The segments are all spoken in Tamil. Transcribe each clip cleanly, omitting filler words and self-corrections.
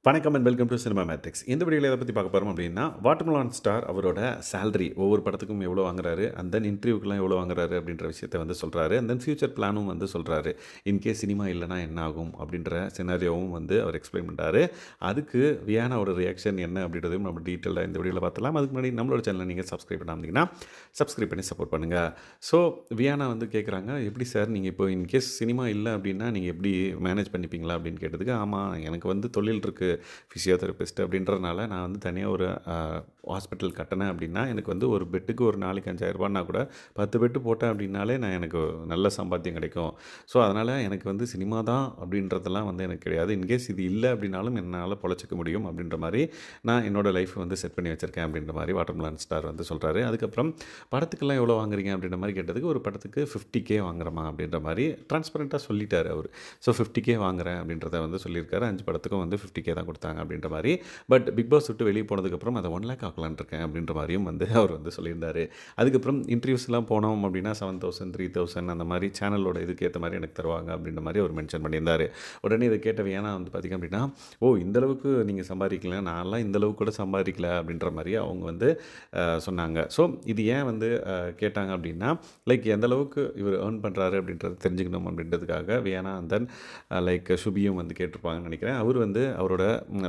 வணக்கம் and welcome to cinema matrix. இந்த வீடியோவில் எதை பற்றி பார்க்க போகிறோம் அப்படின்னா, வாட்டர்மெலன் ஸ்டார் அவரோட சேலரி ஒவ்வொரு படத்துக்கும் எவ்வளோ வாங்குறாரு, அண்ட் தென் இன்டர்வியூக்கெலாம் எவ்வளோ வாங்குறாரு அப்படின்ற விஷயத்தை வந்து சொல்கிறாரு. அண்ட் தென் ஃபியூச்சர் பிளானும் வந்து சொல்கிறாரு. இன்கேஸ் சினிமா இல்லைனா என்ன ஆகும் அப்படின்ற சினாரியோவும் வந்து அவர் எக்ஸ்பிளைன் பண்ணுறாரு. அதுக்கு வியானாவோட ரியாக்ஷன் என்ன அப்படின்றதையும் நம்ம டீட்டெயிலாக இந்த வீடியோவில் பார்த்தலாம். அதுக்கு முன்னாடி நம்மளோட சேனலை நீங்கள் சப்ஸ்கிரைப் பண்ணாமீங்கன்னா சப்ஸ்கிரைப் பண்ணி சப்போர்ட் பண்ணுங்கள். ஸோ வியானா வந்து கேட்குறாங்க, எப்படி சார் நீங்கள் இப்போ இன்கேஸ் சினிமா இல்லை அப்படின்னா நீங்கள் எப்படி மேனேஜ் பண்ணிப்பீங்களா அப்படின்னு கேட்டதுக்கு, ஆமாம் எனக்கு வந்து தொழில் இருக்குது, ஃபிசியோதெரபிஸ்ட் அப்படின்றதுனால நான் வந்து தனியாக ஒரு ஹாஸ்பிட்டல் கட்டினேன் அப்படின்னா எனக்கு வந்து ஒரு பெட்டுக்கு ஒரு நாளைக்கு 5,000 ரூபான்னா கூட 10 பெட்டு போட்டேன் அப்படின்னாலே நான் எனக்கு நல்ல சம்பாத்தியம் கிடைக்கும். ஸோ அதனால் எனக்கு வந்து சினிமா தான் அப்படின்றதெல்லாம் வந்து எனக்கு கிடையாது. இன்கேஸ் இது இல்லை அப்படின்னாலும் என்னால் பொழைச்சிக்க முடியும் அப்படின்ற மாதிரி நான் என்னோடய லைஃப் வந்து செட் பண்ணி வச்சுருக்கேன் அப்படின்ற மாதிரி வாட்டர்மெலன் ஸ்டார் வந்து சொல்கிறாரு. அதுக்கப்புறம் படத்துக்கெல்லாம் எவ்வளோ வாங்குறீங்க அப்படின்ற மாதிரி கேட்டதுக்கு, ஒரு படத்துக்கு 50K வாங்குறமா அப்படின்ற மாதிரி ட்ரான்ஸ்பரண்ட்டாக சொல்லிட்டார் அவர். ஸோ 50K வாங்குறேன் அப்படின்றத வந்து சொல்லியிருக்காரு. 5 படத்துக்கும் வந்து 50K தான் கொடுத்தாங்க அப்படின்ற மாதிரி. பட் பிக் பாஸ் விட்டு வெளியே போனதுக்கப்புறம் அதை 1 லேக் ஆக்கலான் இருக்கேன் அப்படின்ற மாதிரியும் வந்து அவர் வந்து சொல்லியிருந்தார். அதுக்கப்புறம் இன்டர்வியூஸ்லாம் போனோம் அப்படின்னா 7,000 3,000 அந்த மாதிரி சேனலோட இதுக்கு ஏற்ற மாதிரி எனக்கு தருவாங்க அப்படின்ற மாதிரி அவர் மென்ஷன் பண்ணியிருந்தார். உடனே இதை கேட்ட வியானா வந்து பார்த்திங்க அப்படின்னா, ஓ இந்தளவுக்கு நீங்கள் சம்பாதிக்கல, நான்லாம் இந்தளவுக்கு கூட சம்பாதிக்கல அப்படின்ற மாதிரி அவங்க வந்து சொன்னாங்க. ஸோ இது ஏன் வந்து கேட்டாங்க அப்படின்னா, லைக் எந்தளவுக்கு இவர் ஏர்ன் பண்ணுறாரு அப்படின்றத தெரிஞ்சுக்கணும் அப்படின்றதுக்காக வியானா அண்ட் தென் லைக் சுபியும் வந்து கேட்டிருப்பாங்கன்னு நினைக்கிறேன். அவர் வந்து அவரோட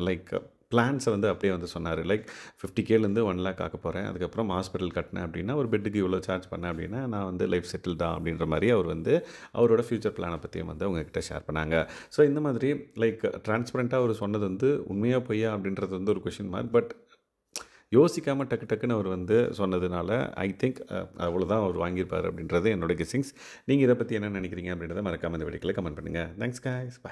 லைக் பிளான்ஸை வந்து அப்படியே வந்து சொன்னார். லைக் 50Kலேருந்து 1 லேக் ஆக்க போகிறேன், அதுக்கப்புறம் ஹாஸ்பிட்டல் கட்டினேன் அப்படின்னா ஒரு பெட்டுக்கு இவ்வளோ சார்ஜ் பண்ணேன் அப்படின்னா நான் வந்து லைஃப் செட்டில் தான் அப்படின்ற மாதிரி அவர் வந்து அவரோட ஃப்யூச்சர் பிளானை பற்றியும் வந்து அவங்கக்கிட்ட ஷேர் பண்ணாங்க. ஸோ இந்த மாதிரி லைக் டிரான்ஸ்பரண்ட்டாக அவர் சொன்னது வந்து உண்மையாக பொய்யா அப்படின்றது வந்து ஒரு கொஷின் மார்க். பட் யோசிக்காமல் டக்கு டக்குன்னு அவர் வந்து சொன்னதுனால ஐ திங்க் அவ்வளோதான் அவர் வாங்கியிருப்பார் அப்படின்றது என்னோட கெஸ்ஸிங்ஸ். நீங்கள் இதை பற்றி என்ன நினைக்கிறீங்க அப்படின்றத மறக்காமல் இந்த வீடியோவில் கமெண்ட் பண்ணுங்கள். Thanks guys, by.